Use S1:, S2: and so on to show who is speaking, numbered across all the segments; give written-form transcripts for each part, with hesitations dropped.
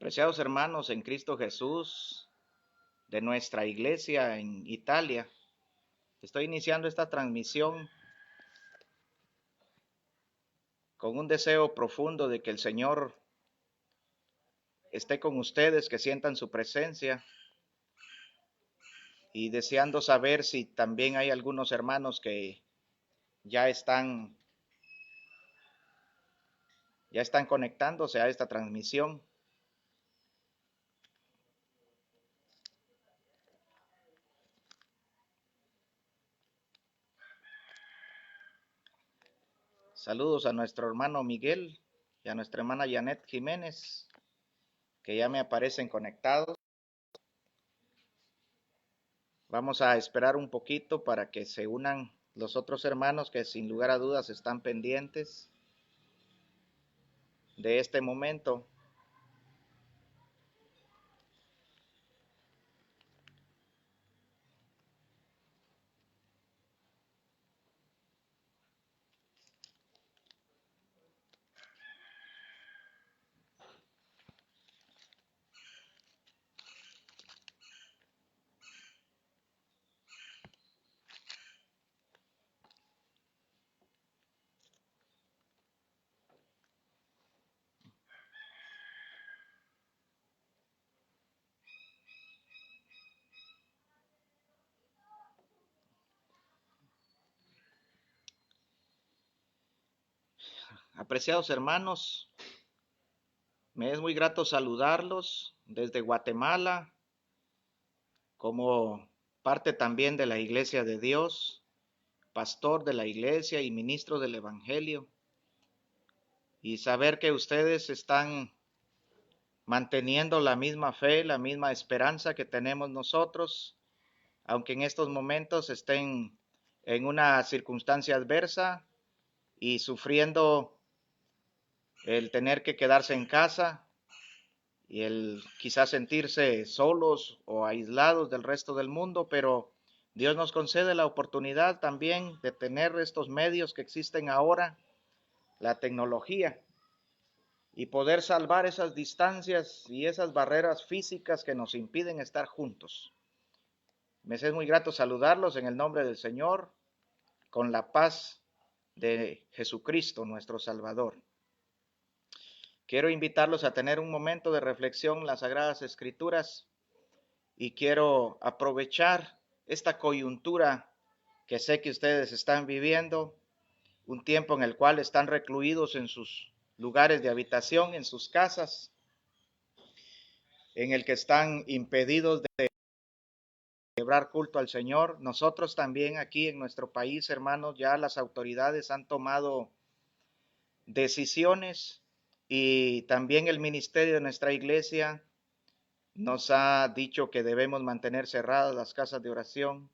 S1: Apreciados hermanos en Cristo Jesús de nuestra iglesia en Italia, estoy iniciando esta transmisión con un deseo profundo de que el Señor esté con ustedes, que sientan su presencia, y deseando saber si también hay algunos hermanos que ya están conectándose a esta transmisión. Saludos a nuestro hermano Miguel y a nuestra hermana Janet Jiménez, que ya me aparecen conectados. Vamos a esperar un poquito para que se unan los otros hermanos que sin lugar a dudas están pendientes de este momento. Apreciados hermanos, me es muy grato saludarlos desde Guatemala, como parte también de la Iglesia de Dios, pastor de la Iglesia y ministro del Evangelio, y saber que ustedes están manteniendo la misma fe, la misma esperanza que tenemos nosotros, aunque en estos momentos estén en una circunstancia adversa y sufriendo el tener que quedarse en casa y el quizás sentirse solos o aislados del resto del mundo, pero Dios nos concede la oportunidad también de tener estos medios que existen ahora, la tecnología, y poder salvar esas distancias y esas barreras físicas que nos impiden estar juntos. Me es muy grato saludarlos en el nombre del Señor, con la paz de Jesucristo, nuestro Salvador. Quiero invitarlos a tener un momento de reflexión en las Sagradas Escrituras y quiero aprovechar esta coyuntura que sé que ustedes están viviendo, un tiempo en el cual están recluidos en sus lugares de habitación, en sus casas, en el que están impedidos de celebrar culto al Señor. Nosotros también aquí en nuestro país, hermanos, ya las autoridades han tomado decisiones y también el ministerio de nuestra iglesia nos ha dicho que debemos mantener cerradas las casas de oración.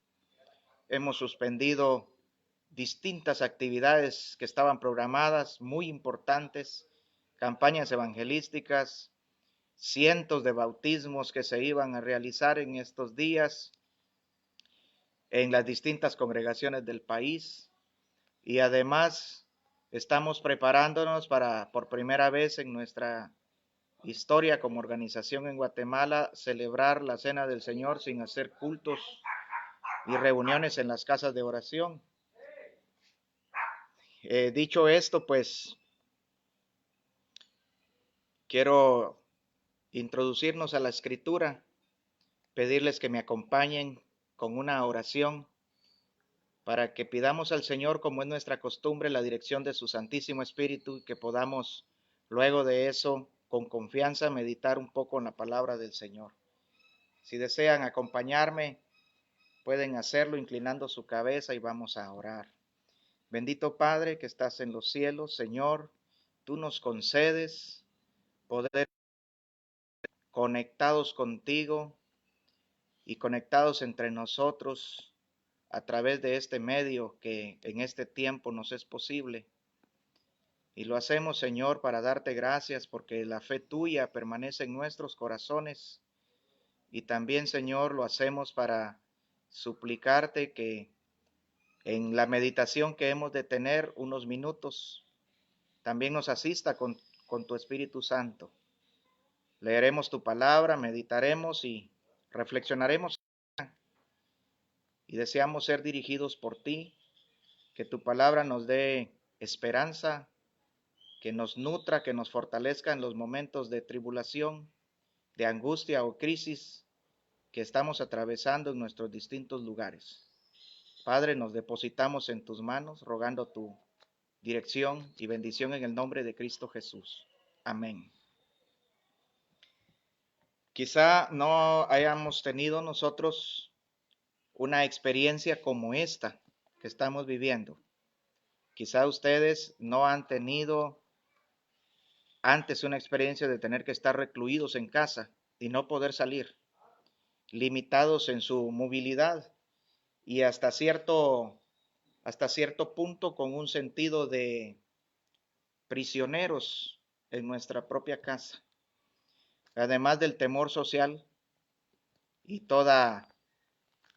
S1: Hemos suspendido distintas actividades que estaban programadas, muy importantes, campañas evangelísticas, cientos de bautismos que se iban a realizar en estos días en las distintas congregaciones del país. Y además estamos preparándonos para, por primera vez en nuestra historia como organización en Guatemala, celebrar la Cena del Señor sin hacer cultos y reuniones en las casas de oración. Dicho esto, pues quiero introducirnos a la Escritura, pedirles que me acompañen con una oración para que pidamos al Señor, como es nuestra costumbre, la dirección de su Santísimo Espíritu y que podamos luego de eso, con confianza, meditar un poco en la palabra del Señor. Si desean acompañarme, pueden hacerlo inclinando su cabeza y vamos a orar. Bendito Padre que estás en los cielos, Señor, tú nos concedes poder conectados contigo y conectados entre nosotros a través de este medio que en este tiempo nos es posible. Y lo hacemos, Señor, para darte gracias porque la fe tuya permanece en nuestros corazones. Y también, Señor, lo hacemos para suplicarte que en la meditación que hemos de tener unos minutos, también nos asista con tu Espíritu Santo. Leeremos tu palabra, meditaremos y reflexionaremos y deseamos ser dirigidos por ti, que tu palabra nos dé esperanza, que nos nutra, que nos fortalezca en los momentos de tribulación, de angustia o crisis que estamos atravesando en nuestros distintos lugares. Padre, nos depositamos en tus manos, rogando tu dirección y bendición en el nombre de Cristo Jesús. Amén. Quizá no hayamos tenido nosotros una experiencia como esta que estamos viviendo. Quizá ustedes no han tenido antes una experiencia de tener que estar recluidos en casa y no poder salir, limitados en su movilidad y hasta cierto punto con un sentido de prisioneros en nuestra propia casa. Además del temor social y todas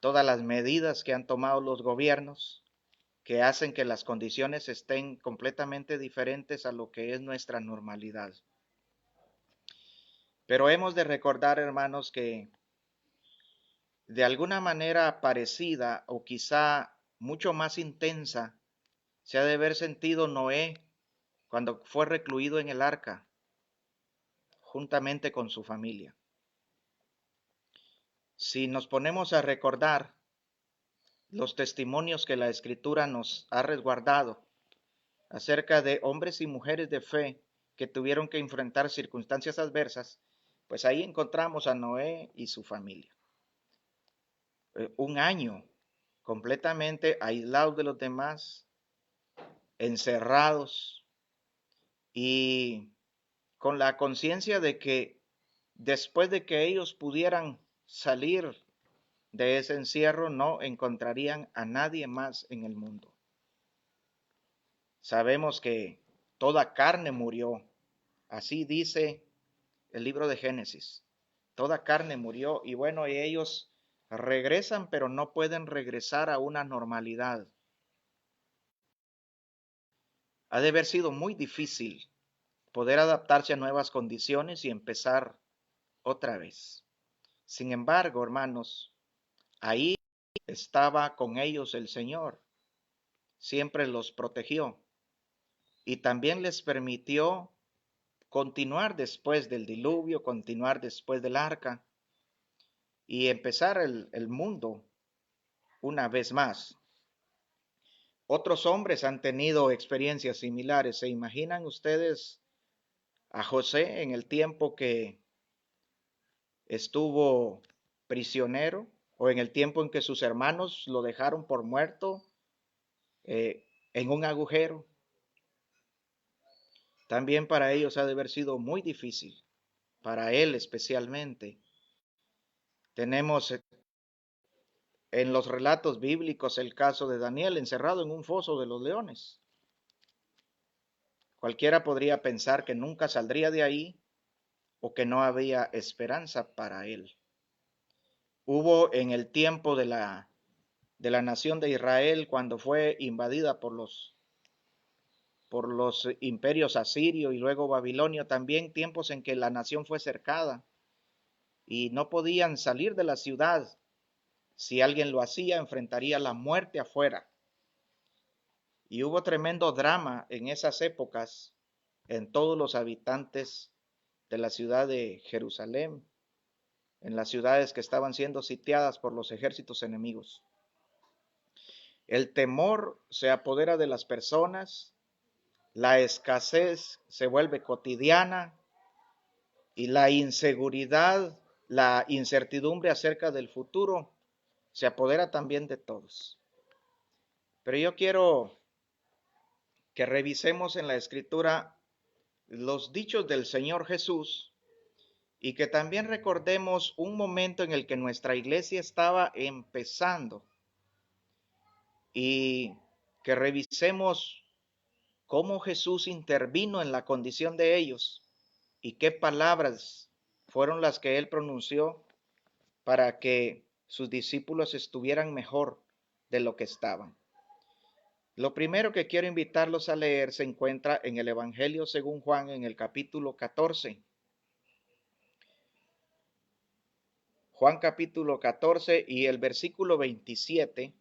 S1: las medidas que han tomado los gobiernos que hacen que las condiciones estén completamente diferentes a lo que es nuestra normalidad. Pero hemos de recordar, hermanos, que de alguna manera parecida o quizá mucho más intensa se ha de haber sentido Noé cuando fue recluido en el arca juntamente con su familia. Si nos ponemos a recordar los testimonios que la Escritura nos ha resguardado acerca de hombres y mujeres de fe que tuvieron que enfrentar circunstancias adversas, pues ahí encontramos a Noé y su familia. Un año completamente aislados de los demás, encerrados y con la conciencia de que después de que ellos pudieran salir de ese encierro, no encontrarían a nadie más en el mundo. Sabemos que toda carne murió, así dice el libro de Génesis. Toda carne murió y bueno, y ellos regresan, pero no pueden regresar a una normalidad. Ha de haber sido muy difícil poder adaptarse a nuevas condiciones y empezar otra vez. Sin embargo, hermanos, ahí estaba con ellos el Señor. Siempre los protegió y también les permitió continuar después del diluvio, continuar después del arca y empezar el mundo una vez más. Otros hombres han tenido experiencias similares. ¿Se imaginan ustedes a José en el tiempo que estuvo prisionero o en el tiempo en que sus hermanos lo dejaron por muerto en un agujero? También para ellos ha de haber sido muy difícil, para él especialmente. Tenemos en los relatos bíblicos el caso de Daniel encerrado en un foso de los leones. Cualquiera podría pensar que nunca saldría de ahí o que no había esperanza para él. Hubo en el tiempo de la nación de Israel, cuando fue invadida por los imperios asirio y luego babilonio, también tiempos en que la nación fue cercada y no podían salir de la ciudad. Si alguien lo hacía, enfrentaría la muerte afuera. Y hubo tremendo drama en esas épocas en todos los habitantes de la ciudad de Jerusalén, en las ciudades que estaban siendo sitiadas por los ejércitos enemigos. El temor se apodera de las personas, la escasez se vuelve cotidiana y la inseguridad, la incertidumbre acerca del futuro se apodera también de todos. Pero yo quiero que revisemos en la Escritura los dichos del Señor Jesús y que también recordemos un momento en el que nuestra iglesia estaba empezando y que revisemos cómo Jesús intervino en la condición de ellos y qué palabras fueron las que él pronunció para que sus discípulos estuvieran mejor de lo que estaban. Lo primero que quiero invitarlos a leer se encuentra en el Evangelio según Juan en el capítulo 14. Juan capítulo 14 y el versículo 27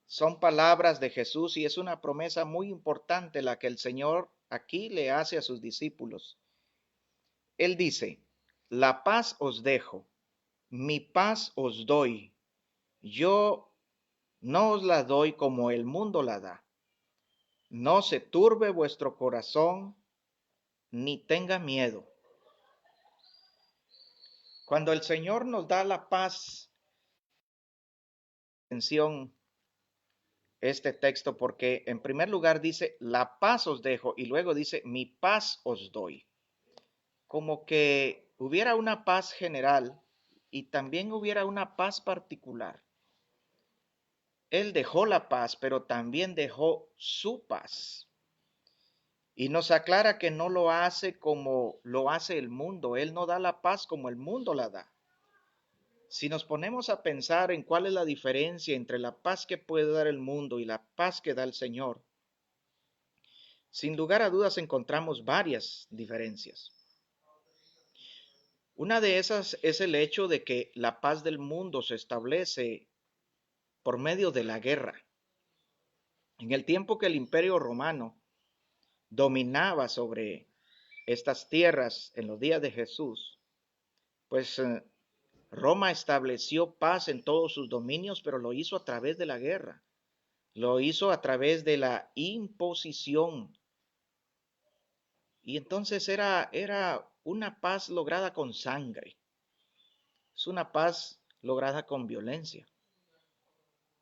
S1: son palabras de Jesús y es una promesa muy importante la que el Señor aquí le hace a sus discípulos. Él dice, la paz os dejo, mi paz os doy. Yo no os la doy como el mundo la da. No se turbe vuestro corazón, ni tenga miedo. Cuando el Señor nos da la paz, atención este texto, porque en primer lugar dice, la paz os dejo, y luego dice, mi paz os doy. Como que hubiera una paz general y también hubiera una paz particular. Él dejó la paz, pero también dejó su paz. Y nos aclara que no lo hace como lo hace el mundo. Él no da la paz como el mundo la da. Si nos ponemos a pensar en cuál es la diferencia entre la paz que puede dar el mundo y la paz que da el Señor, sin lugar a dudas encontramos varias diferencias. Una de esas es el hecho de que la paz del mundo se establece por medio de la guerra. En el tiempo que el Imperio Romano dominaba sobre estas tierras en los días de Jesús, pues Roma estableció paz en todos sus dominios, pero lo hizo a través de la guerra. Lo hizo a través de la imposición. Y entonces era una paz lograda con sangre. Es una paz lograda con violencia.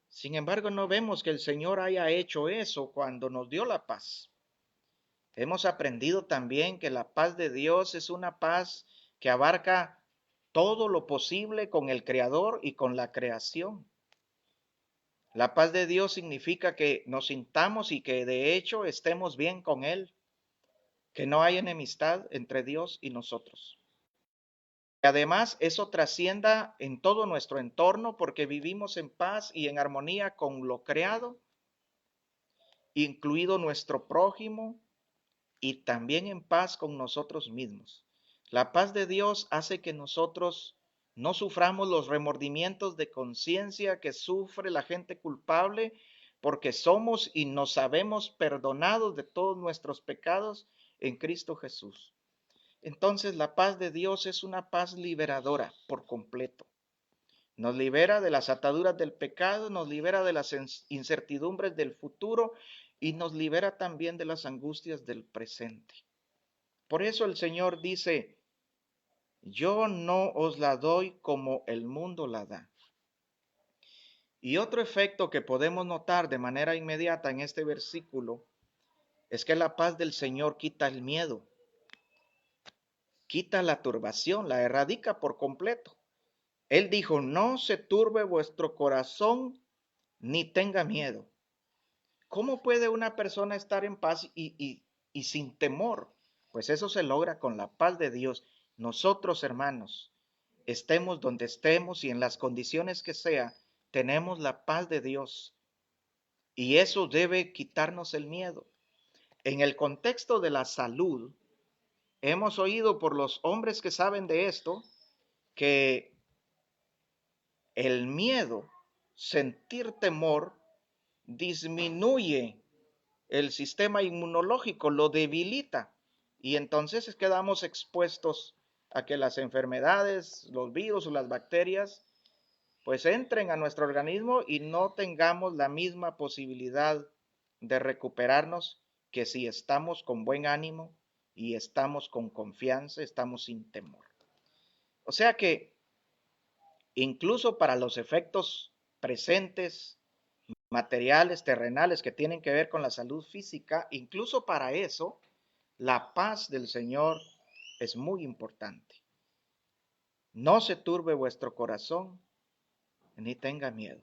S1: Sin embargo, no vemos que el Señor haya hecho eso cuando nos dio la paz. Hemos aprendido también que la paz de Dios es una paz que abarca todo lo posible con el Creador y con la creación. La paz de Dios significa que nos sintamos y que de hecho estemos bien con Él, que no hay enemistad entre Dios y nosotros. Además, eso trascienda en todo nuestro entorno porque vivimos en paz y en armonía con lo creado, incluido nuestro prójimo, y también en paz con nosotros mismos. La paz de Dios hace que nosotros no suframos los remordimientos de conciencia que sufre la gente culpable, porque somos y nos sabemos perdonados de todos nuestros pecados en Cristo Jesús. Entonces la paz de Dios es una paz liberadora por completo. Nos libera de las ataduras del pecado, nos libera de las incertidumbres del futuro y nos libera también de las angustias del presente. Por eso el Señor dice, yo no os la doy como el mundo la da. Y otro efecto que podemos notar de manera inmediata en este versículo es que la paz del Señor quita el miedo, quita la turbación, la erradica por completo. Él dijo, no se turbe vuestro corazón ni tenga miedo. ¿Cómo puede una persona estar en paz y sin temor? Pues eso se logra con la paz de Dios. Nosotros, hermanos, estemos donde estemos y en las condiciones que sea, tenemos la paz de Dios. Y eso debe quitarnos el miedo. En el contexto de la salud, hemos oído por los hombres que saben de esto que el miedo, sentir temor, disminuye el sistema inmunológico, lo debilita y entonces quedamos expuestos a que las enfermedades, los virus o las bacterias pues entren a nuestro organismo y no tengamos la misma posibilidad de recuperarnos que si estamos con buen ánimo y estamos con confianza, estamos sin temor. O sea que incluso para los efectos presentes, materiales, terrenales que tienen que ver con la salud física, incluso para eso, la paz del Señor es muy importante. No se turbe vuestro corazón, ni tenga miedo.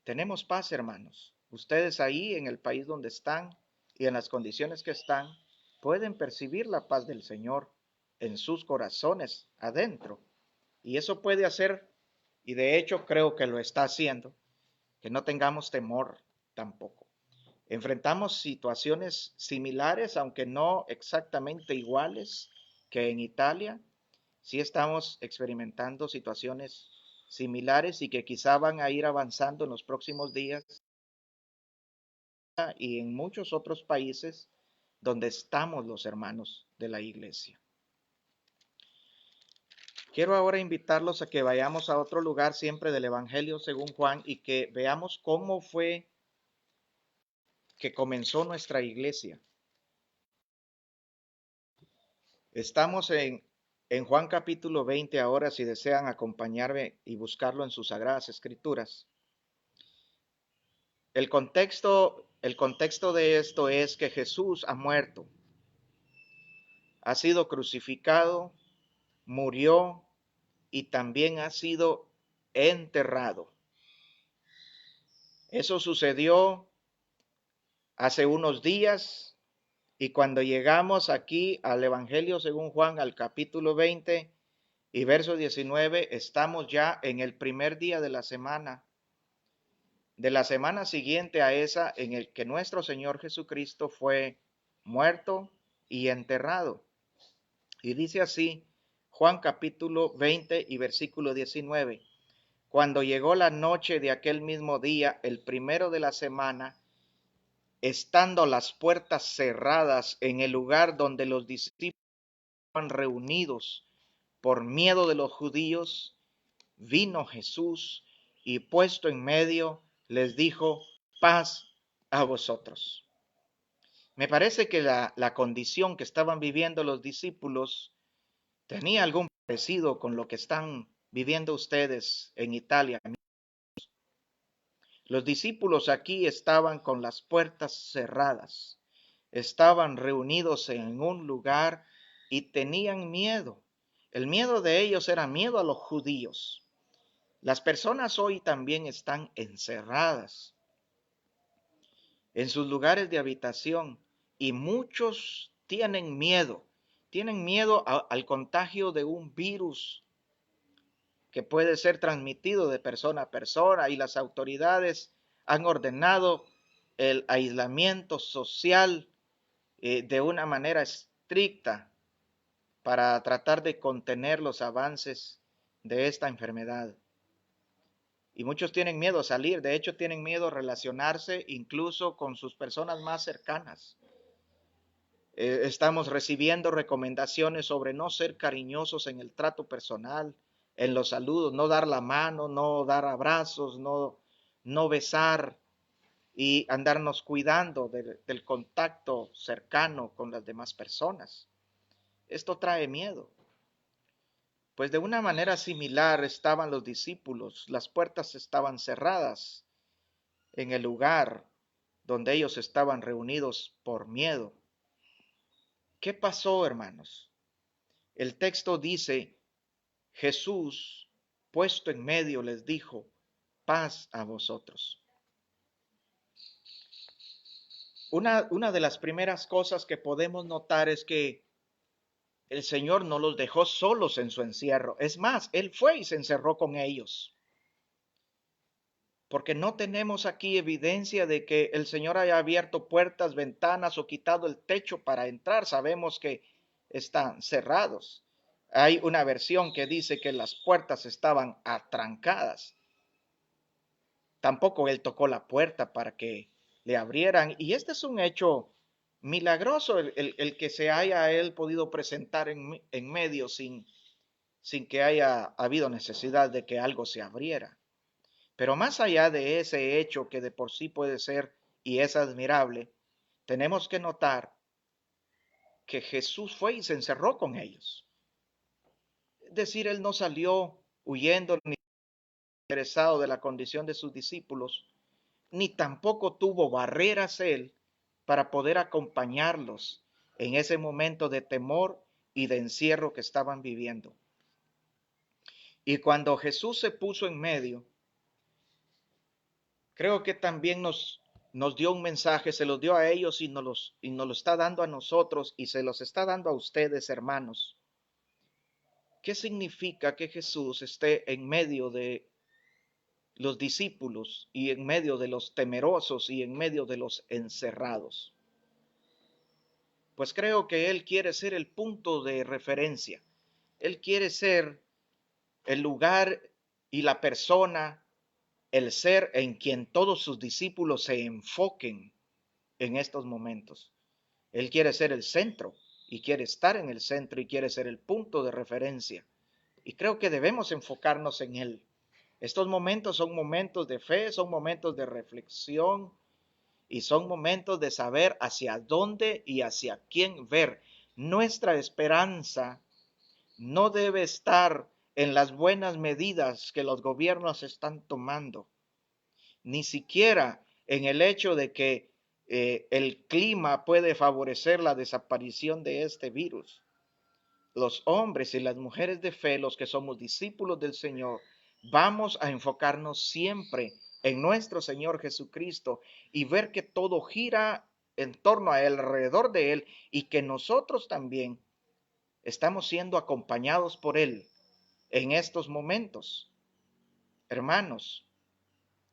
S1: Tenemos paz, hermanos. Ustedes ahí en el país donde están y en las condiciones que están, pueden percibir la paz del Señor en sus corazones adentro. Y eso puede hacer, y de hecho creo que lo está haciendo, que no tengamos temor tampoco. Enfrentamos situaciones similares, aunque no exactamente iguales que en Italia. sí estamos experimentando situaciones similares y que quizá van a ir avanzando en los próximos días y en muchos otros países donde estamos los hermanos de la iglesia. Quiero ahora invitarlos a que vayamos a otro lugar siempre del Evangelio según Juan y que veamos cómo fue que comenzó nuestra iglesia. Estamos en Juan capítulo 20 ahora, si desean acompañarme y buscarlo en sus sagradas escrituras. El contexto de esto es que Jesús ha muerto, ha sido crucificado, murió y también ha sido enterrado. Eso sucedió hace unos días y cuando llegamos aquí al Evangelio según Juan, al capítulo 20 y verso 19, estamos ya en el primer día de la semana siguiente a esa en el que nuestro Señor Jesucristo fue muerto y enterrado. Y dice así Juan capítulo 20 y versículo 19. Cuando llegó la noche de aquel mismo día, el primero de la semana, estando las puertas cerradas en el lugar donde los discípulos estaban reunidos por miedo de los judíos, vino Jesús y puesto en medio les dijo: paz a vosotros. Me parece que la condición que estaban viviendo los discípulos tenía algún parecido con lo que están viviendo ustedes en Italia. Los discípulos aquí estaban con las puertas cerradas, estaban reunidos en un lugar y tenían miedo. El miedo de ellos era miedo a los judíos. Las personas hoy también están encerradas en sus lugares de habitación y muchos tienen miedo al contagio de un virus que puede ser transmitido de persona a persona y las autoridades han ordenado el aislamiento social de una manera estricta para tratar de contener los avances de esta enfermedad. Y muchos tienen miedo a salir, de hecho tienen miedo a relacionarse incluso con sus personas más cercanas. Estamos recibiendo recomendaciones sobre no ser cariñosos en el trato personal, en los saludos, no dar la mano, no dar abrazos, no besar y andarnos cuidando del contacto cercano con las demás personas. Esto trae miedo. Pues de una manera similar estaban los discípulos, las puertas estaban cerradas en el lugar donde ellos estaban reunidos por miedo. ¿Qué pasó, hermanos? El texto dice: Jesús, puesto en medio, les dijo: paz a vosotros. Una de las primeras cosas que podemos notar es que el Señor no los dejó solos en su encierro. Es más, Él fue y se encerró con ellos. Porque no tenemos aquí evidencia de que el Señor haya abierto puertas, ventanas o quitado el techo para entrar. Sabemos que están cerrados. Hay una versión que dice que las puertas estaban atrancadas. Tampoco Él tocó la puerta para que le abrieran. Y este es un hecho milagroso, el que se haya Él podido presentar en medio sin que haya habido necesidad de que algo se abriera. Pero más allá de ese hecho que de por sí puede ser y es admirable, tenemos que notar que Jesús fue y se encerró con ellos. Es decir, Él no salió huyendo ni interesado de la condición de sus discípulos, ni tampoco tuvo barreras Él para poder acompañarlos en ese momento de temor y de encierro que estaban viviendo. Y cuando Jesús se puso en medio, creo que también nos dio un mensaje, se los dio a ellos y nos lo está dando a nosotros y se los está dando a ustedes, hermanos. ¿Qué significa que Jesús esté en medio de los discípulos y en medio de los temerosos y en medio de los encerrados? Pues creo que Él quiere ser el punto de referencia. Él quiere ser el lugar y la persona, el ser en quien todos sus discípulos se enfoquen en estos momentos. Él quiere ser el centro y quiere estar en el centro y quiere ser el punto de referencia. Y creo que debemos enfocarnos en Él. Estos momentos son momentos de fe, son momentos de reflexión y son momentos de saber hacia dónde y hacia quién ver. Nuestra esperanza no debe estar en las buenas medidas que los gobiernos están tomando, ni siquiera en el hecho de que el clima puede favorecer la desaparición de este virus. Los hombres y las mujeres de fe, los que somos discípulos del Señor, vamos a enfocarnos siempre en nuestro Señor Jesucristo y ver que todo gira en torno a Él, alrededor de Él, y que nosotros también estamos siendo acompañados por Él en estos momentos. Hermanos,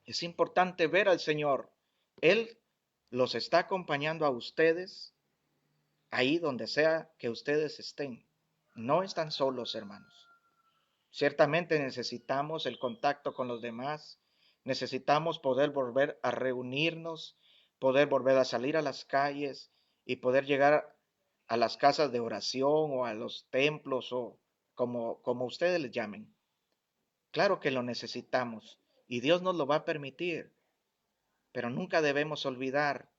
S1: es importante ver al Señor. Él los está acompañando a ustedes ahí donde sea que ustedes estén. No están solos, hermanos. Ciertamente necesitamos el contacto con los demás. Necesitamos poder volver a reunirnos, poder volver a salir a las calles y poder llegar a las casas de oración o a los templos o como ustedes les llamen. Claro que lo necesitamos y Dios nos lo va a permitir, pero nunca debemos olvidar,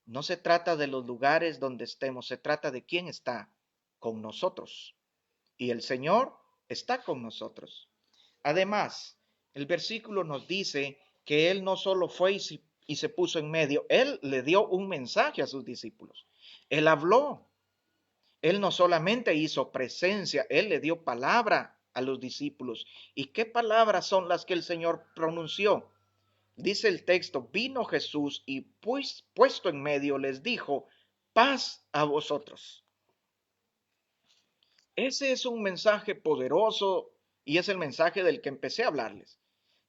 S1: no se trata de los lugares donde estemos, se trata de quién está con nosotros. Y el Señor está con nosotros. Además, el versículo nos dice que Él no solo fue y se puso en medio, Él le dio un mensaje a sus discípulos. Él habló. Él no solamente hizo presencia, Él le dio palabra a los discípulos. ¿Y qué palabras son las que el Señor pronunció? Dice el texto, vino Jesús y pues puesto en medio les dijo, paz a vosotros. Ese es un mensaje poderoso y es el mensaje del que empecé a hablarles.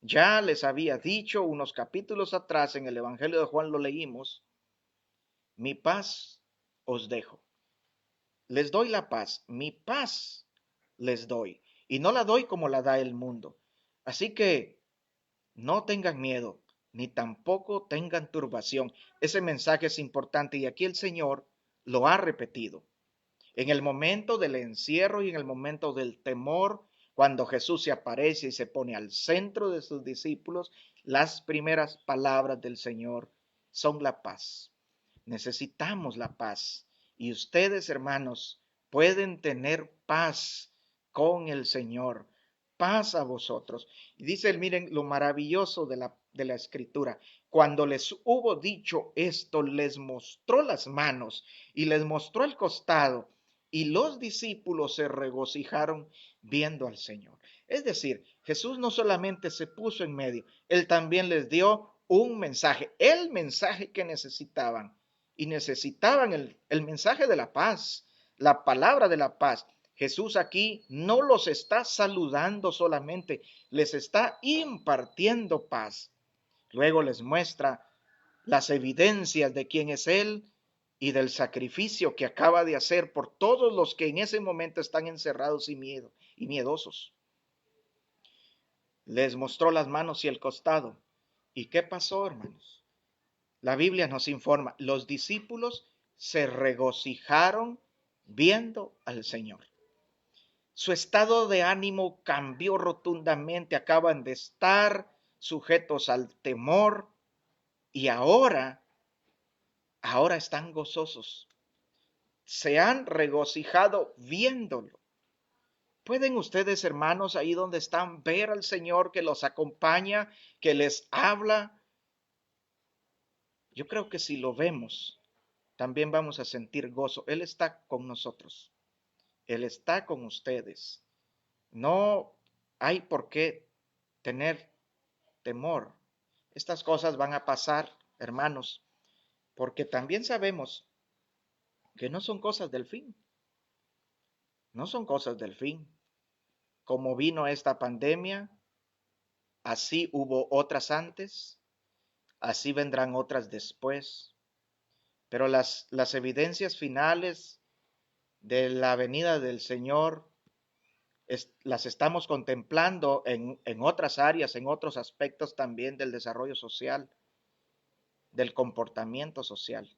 S1: Ya les había dicho unos capítulos atrás en el Evangelio de Juan lo leímos, mi paz os dejo. Les doy la paz, mi paz les doy. Y no la doy como la da el mundo. Así que no tengan miedo, ni tampoco tengan turbación. Ese mensaje es importante y aquí el Señor lo ha repetido. En el momento del encierro y en el momento del temor, cuando Jesús se aparece y se pone al centro de sus discípulos, las primeras palabras del Señor son la paz. Necesitamos la paz. Y ustedes, hermanos, pueden tener paz con el Señor. Paz a vosotros. Y dice, miren lo maravilloso de la escritura. Cuando les hubo dicho esto, les mostró las manos y les mostró el costado. Y los discípulos se regocijaron viendo al Señor. Es decir, Jesús no solamente se puso en medio, Él también les dio un mensaje, el mensaje que necesitaban. Y necesitaban el mensaje de la paz, la palabra de la paz. Jesús aquí no los está saludando solamente, les está impartiendo paz. Luego les muestra las evidencias de quién es Él y del sacrificio que acaba de hacer por todos los que en ese momento están encerrados y miedosos. Les mostró las manos y el costado. ¿Y qué pasó, hermanos? La Biblia nos informa, los discípulos se regocijaron viendo al Señor. Su estado de ánimo cambió rotundamente, acaban de estar sujetos al temor y ahora están gozosos. Se han regocijado viéndolo. ¿Pueden ustedes, hermanos, ahí donde están, ver al Señor que los acompaña, que les habla? Yo creo que si lo vemos, también vamos a sentir gozo. Él está con nosotros. Él está con ustedes. No hay por qué tener temor. Estas cosas van a pasar, hermanos, porque también sabemos que no son cosas del fin. No son cosas del fin. Como vino esta pandemia, así hubo otras antes, así vendrán otras después. Pero las evidencias finales de la venida del Señor las estamos contemplando en otras áreas, en otros aspectos también del desarrollo social, del comportamiento social.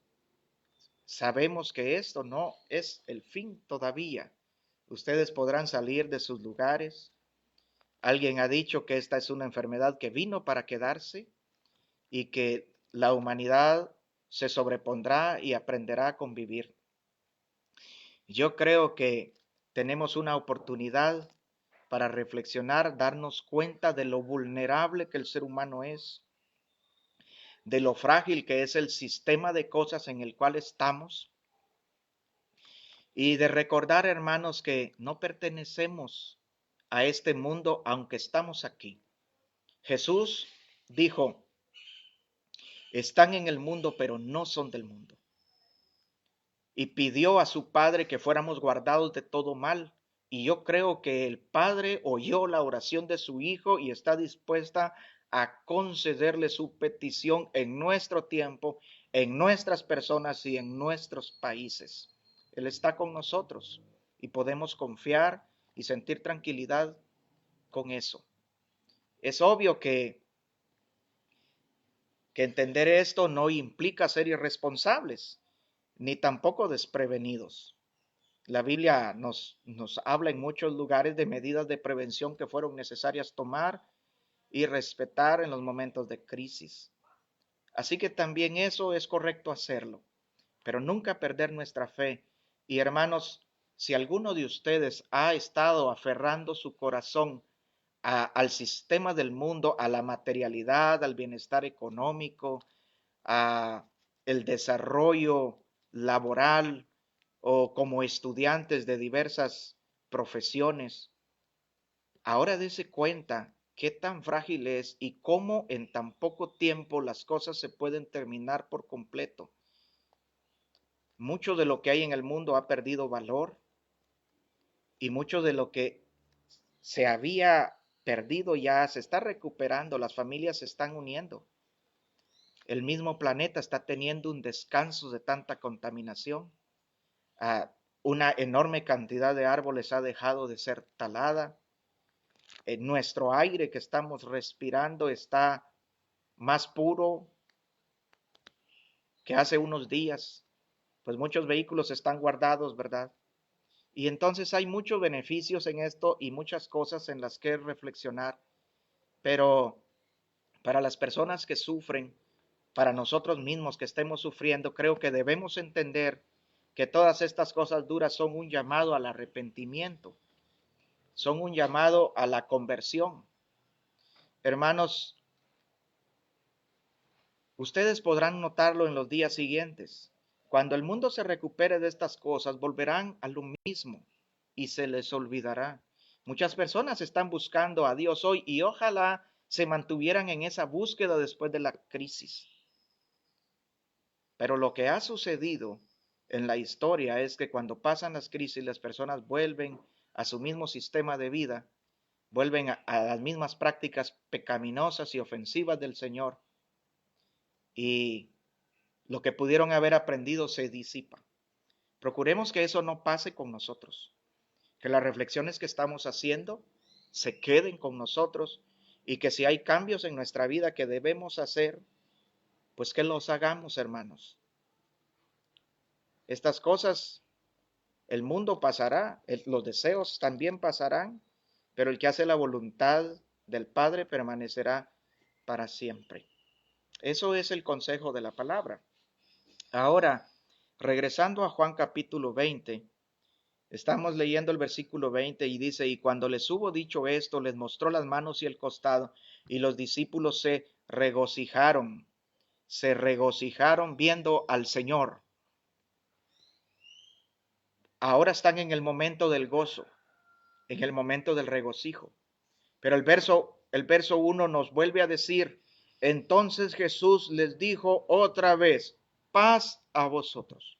S1: Sabemos que esto no es el fin todavía. Ustedes podrán salir de sus lugares. Alguien ha dicho que esta es una enfermedad que vino para quedarse y que la humanidad se sobrepondrá y aprenderá a convivir. Yo creo que tenemos una oportunidad para reflexionar, darnos cuenta de lo vulnerable que el ser humano es, de lo frágil que es el sistema de cosas en el cual estamos, y de recordar, hermanos, que no pertenecemos a este mundo aunque estamos aquí. Jesús dijo, están en el mundo, pero no son del mundo. Y pidió a su Padre que fuéramos guardados de todo mal. Y yo creo que el Padre oyó la oración de su Hijo y está dispuesta a concederle su petición en nuestro tiempo, en nuestras personas y en nuestros países. Él está con nosotros y podemos confiar y sentir tranquilidad con eso. Es obvio que entender esto no implica ser irresponsables, ni tampoco desprevenidos. La Biblia nos habla en muchos lugares de medidas de prevención que fueron necesarias tomar y respetar en los momentos de crisis. Así que también eso es correcto hacerlo, pero nunca perder nuestra fe. Y hermanos, si alguno de ustedes ha estado aferrando su corazón al sistema del mundo, a la materialidad, al bienestar económico, a el desarrollo laboral o como estudiantes de diversas profesiones, ahora dése cuenta qué tan frágil es y cómo en tan poco tiempo las cosas se pueden terminar por completo. Mucho de lo que hay en el mundo ha perdido valor y mucho de lo que se había perdido ya se está recuperando, las familias se están uniendo. El mismo planeta está teniendo un descanso de tanta contaminación. Una enorme cantidad de árboles ha dejado de ser talada. Nuestro aire que estamos respirando está más puro que hace unos días, pues muchos vehículos están guardados, ¿verdad? Y entonces hay muchos beneficios en esto y muchas cosas en las que reflexionar, pero para las personas que sufren, para nosotros mismos que estemos sufriendo, creo que debemos entender que todas estas cosas duras son un llamado al arrepentimiento, son un llamado a la conversión. Hermanos, ustedes podrán notarlo en los días siguientes. Cuando el mundo se recupere de estas cosas, volverán a lo mismo y se les olvidará. Muchas personas están buscando a Dios hoy y ojalá se mantuvieran en esa búsqueda después de la crisis. Pero lo que ha sucedido en la historia es que cuando pasan las crisis, las personas vuelven a su mismo sistema de vida, vuelven a las mismas prácticas pecaminosas y ofensivas del Señor, y lo que pudieron haber aprendido se disipa. Procuremos que eso no pase con nosotros, que las reflexiones que estamos haciendo se queden con nosotros y que si hay cambios en nuestra vida que debemos hacer, pues que los hagamos, hermanos. Estas cosas, el mundo pasará, los deseos también pasarán, pero el que hace la voluntad del Padre permanecerá para siempre. Eso es el consejo de la palabra. Ahora, regresando a Juan capítulo 20, estamos leyendo el versículo 20 y dice, y cuando les hubo dicho esto, les mostró las manos y el costado, y los discípulos se regocijaron viendo al Señor. Ahora están en el momento del gozo, en el momento del regocijo. Pero el verso 1 nos vuelve a decir, entonces Jesús les dijo otra vez, paz a vosotros.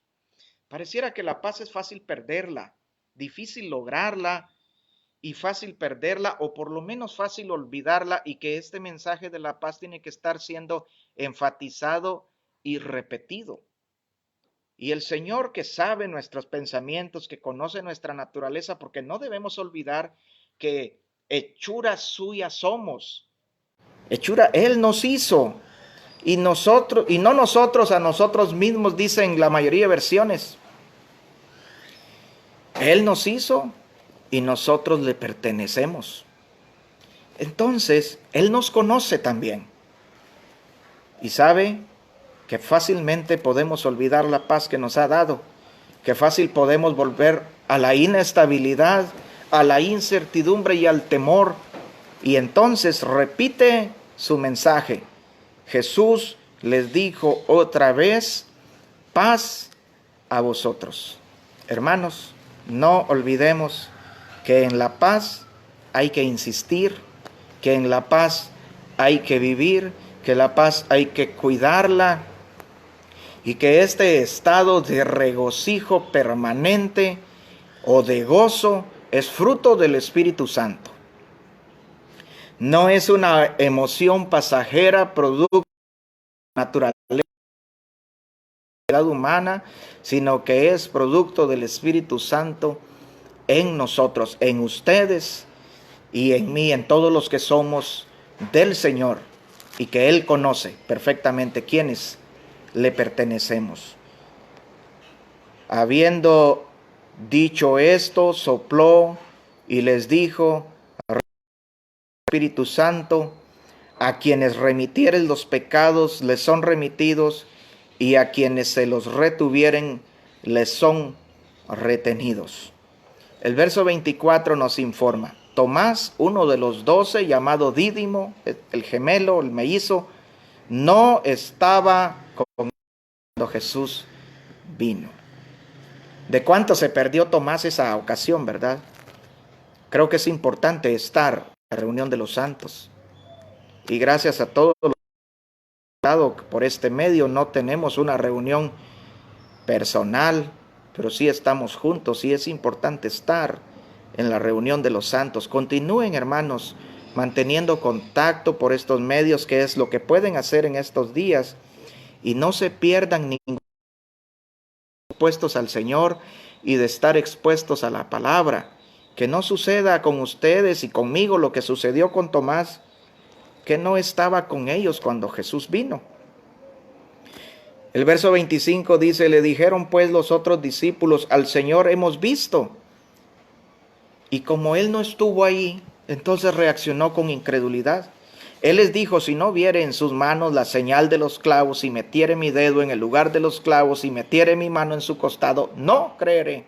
S1: Pareciera que la paz es fácil perderla, difícil lograrla y fácil perderla o por lo menos fácil olvidarla, y que este mensaje de la paz tiene que estar siendo enfatizado y repetido. Y el Señor, que sabe nuestros pensamientos, que conoce nuestra naturaleza, porque no debemos olvidar que hechura suya somos. Hechura, Él nos hizo. Y nosotros, y no nosotros a nosotros mismos, dicen la mayoría de versiones. Él nos hizo y nosotros le pertenecemos. Entonces, Él nos conoce también. Y sabe que fácilmente podemos olvidar la paz que nos ha dado, que fácil podemos volver a la inestabilidad, a la incertidumbre y al temor. Y entonces repite su mensaje. Jesús les dijo otra vez, paz a vosotros. Hermanos, no olvidemos que en la paz hay que insistir, que en la paz hay que vivir, que la paz hay que cuidarla y que este estado de regocijo permanente o de gozo es fruto del Espíritu Santo. No es una emoción pasajera, producto de la naturaleza humana, sino que es producto del Espíritu Santo en nosotros, en ustedes y en mí, en todos los que somos del Señor y que Él conoce perfectamente quiénes le pertenecemos. Habiendo dicho esto, sopló y les dijo, Espíritu Santo, a quienes remitieres los pecados les son remitidos, y a quienes se los retuvieren les son retenidos. El verso 24 nos informa, Tomás, uno de los 12, llamado Dídimo, el gemelo, el mellizo, no estaba con cuando Jesús vino. ¿De cuánto se perdió Tomás esa ocasión, verdad? Creo que es importante estar en la reunión de los santos. Y gracias a todos los que han dado por este medio, no tenemos una reunión personal, pero sí estamos juntos y es importante estar en la reunión de los santos. Continúen, hermanos, manteniendo contacto por estos medios, que es lo que pueden hacer en estos días, y no se pierdan ningún expuestos al Señor y de estar expuestos a la palabra. Que no suceda con ustedes y conmigo lo que sucedió con Tomás, que no estaba con ellos cuando Jesús vino. El verso 25 dice, le dijeron pues los otros discípulos, al Señor hemos visto. Y como Él no estuvo ahí, entonces reaccionó con incredulidad. Él les dijo, si no viere en sus manos la señal de los clavos y metiere mi dedo en el lugar de los clavos y metiere mi mano en su costado, no creeré.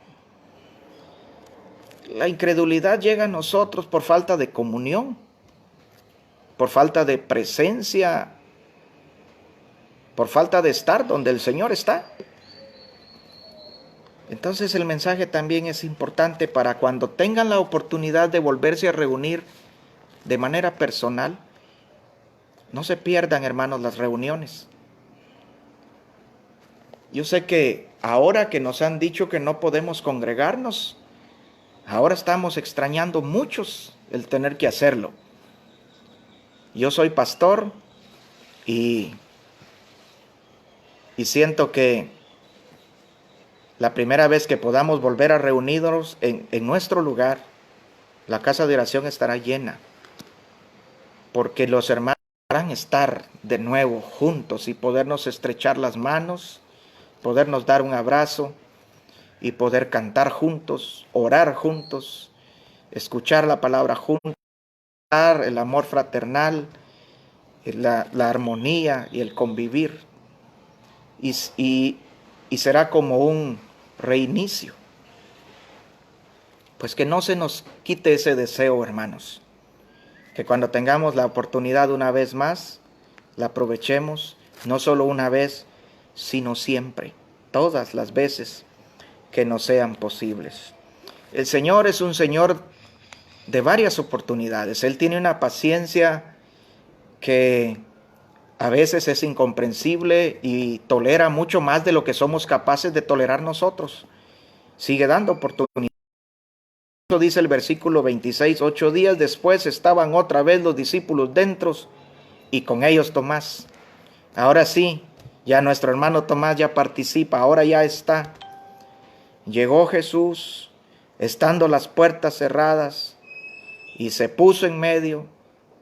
S1: La incredulidad llega a nosotros por falta de comunión, por falta de presencia, por falta de estar donde el Señor está. Entonces el mensaje también es importante para cuando tengan la oportunidad de volverse a reunir de manera personal. No se pierdan, hermanos, las reuniones. Yo sé que ahora que nos han dicho que no podemos congregarnos, ahora estamos extrañando muchos el tener que hacerlo. Yo soy pastor y siento que la primera vez que podamos volver a reunirnos en nuestro lugar, la casa de oración estará llena, porque los hermanos podrán estar de nuevo juntos y podernos estrechar las manos, podernos dar un abrazo y poder cantar juntos, orar juntos, escuchar la palabra juntos, el amor fraternal, la armonía y el convivir. Y será como un reinicio. Pues que no se nos quite ese deseo, hermanos. Que cuando tengamos la oportunidad una vez más, la aprovechemos, no solo una vez, sino siempre, todas las veces que nos sean posibles. El Señor es un Señor de varias oportunidades. Él tiene una paciencia que a veces es incomprensible y tolera mucho más de lo que somos capaces de tolerar nosotros. Sigue dando oportunidades. Eso dice el versículo 26, 8 días después estaban otra vez los discípulos dentro y con ellos Tomás. Ahora sí, ya nuestro hermano Tomás ya participa, ahora ya está. Llegó Jesús, estando las puertas cerradas, y se puso en medio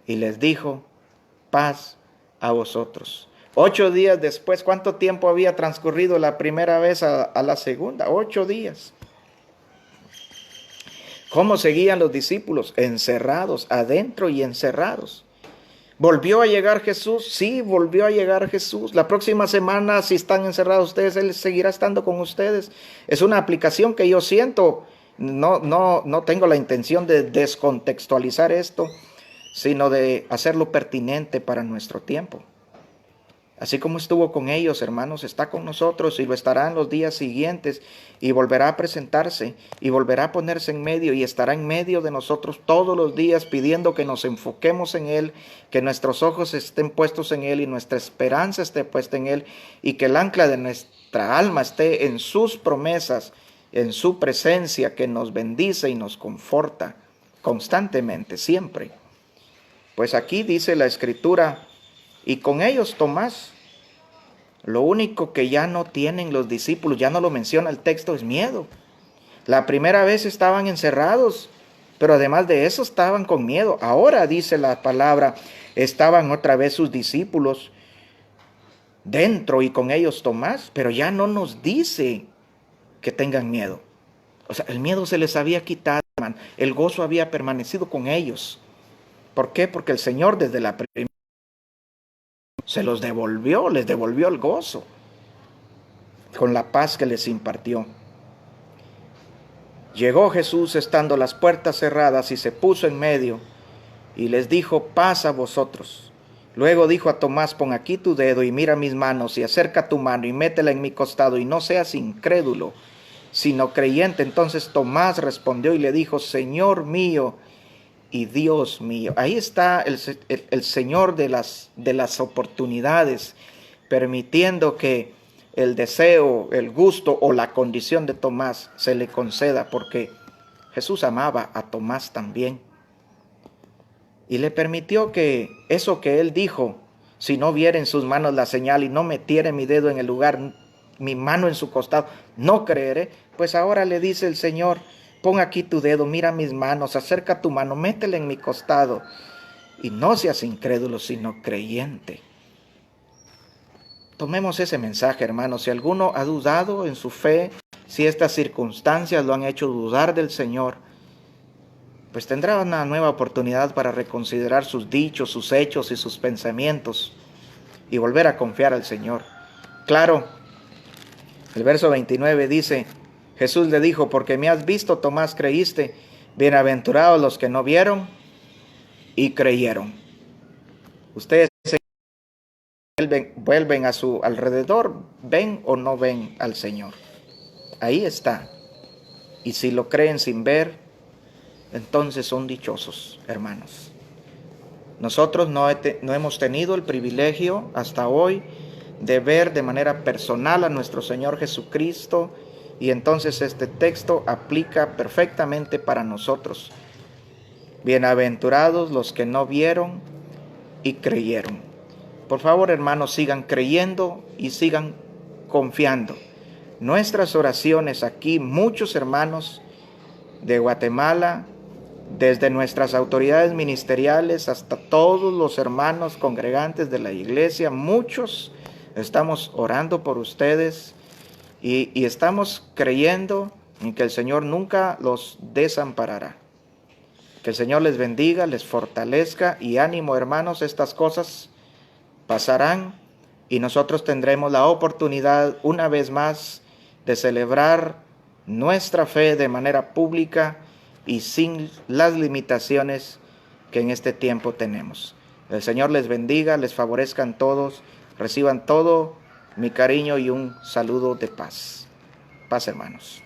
S1: y les dijo: paz a vosotros. 8 días después, ¿cuánto tiempo había transcurrido la primera vez a la segunda? 8 días. ¿Cómo seguían los discípulos? Encerrados, adentro y encerrados. ¿Volvió a llegar Jesús? Sí, volvió a llegar Jesús. La próxima semana, si están encerrados ustedes, Él seguirá estando con ustedes. Es una aplicación que yo siento. No tengo la intención de descontextualizar esto, sino de hacerlo pertinente para nuestro tiempo. Así como estuvo con ellos, hermanos, está con nosotros y lo estará en los días siguientes, y volverá a presentarse y volverá a ponerse en medio y estará en medio de nosotros todos los días, pidiendo que nos enfoquemos en Él, que nuestros ojos estén puestos en Él y nuestra esperanza esté puesta en Él, y que el ancla de nuestra alma esté en sus promesas, en su presencia que nos bendice y nos conforta constantemente, siempre. Pues aquí dice la Escritura: y con ellos Tomás. Lo único que ya no tienen los discípulos, ya no lo menciona el texto, es miedo. La primera vez estaban encerrados, pero además de eso estaban con miedo. Ahora dice la palabra, estaban otra vez sus discípulos dentro y con ellos Tomás, pero ya no nos dice que tengan miedo. O sea, el miedo se les había quitado, hermano. El gozo había permanecido con ellos. ¿Por qué? Porque el Señor desde la primera se los devolvió, les devolvió el gozo con la paz que les impartió. Llegó Jesús estando las puertas cerradas y se puso en medio y les dijo: paz a vosotros. Luego dijo a Tomás: pon aquí tu dedo y mira mis manos, y acerca tu mano y métela en mi costado, y no seas incrédulo, sino creyente. Entonces Tomás respondió y le dijo: Señor mío y Dios mío. Ahí está el Señor de las oportunidades, permitiendo que el deseo, el gusto o la condición de Tomás se le conceda, porque Jesús amaba a Tomás también. Y le permitió que eso que él dijo: si no viera en sus manos la señal y no metiere mi dedo en el lugar, mi mano en su costado, no creeré. Pues ahora le dice el Señor: pon aquí tu dedo, mira mis manos, acerca tu mano, métela en mi costado, y no seas incrédulo, sino creyente. Tomemos ese mensaje, hermanos. Si alguno ha dudado en su fe, si estas circunstancias lo han hecho dudar del Señor, pues tendrá una nueva oportunidad para reconsiderar sus dichos, sus hechos y sus pensamientos, y volver a confiar al Señor. Claro, el verso 29 dice: Jesús le dijo: porque me has visto, Tomás, creíste. Bienaventurados los que no vieron y creyeron. Ustedes vuelven a su alrededor, ven o no ven al Señor. Ahí está. Y si lo creen sin ver, entonces son dichosos, hermanos. Nosotros no hemos tenido el privilegio hasta hoy de ver de manera personal a nuestro Señor Jesucristo, y entonces este texto aplica perfectamente para nosotros. Bienaventurados los que no vieron y creyeron. Por favor, hermanos, sigan creyendo y sigan confiando. Nuestras oraciones aquí, muchos hermanos de Guatemala, desde nuestras autoridades ministeriales hasta todos los hermanos congregantes de la iglesia, muchos estamos orando por ustedes y estamos creyendo en que el Señor nunca los desamparará. Que el Señor les bendiga, les fortalezca, y ánimo, hermanos, estas cosas pasarán y nosotros tendremos la oportunidad una vez más de celebrar nuestra fe de manera pública y sin las limitaciones que en este tiempo tenemos. El Señor les bendiga, les favorezcan todos, reciban todo mi cariño y un saludo de paz. Paz, hermanos.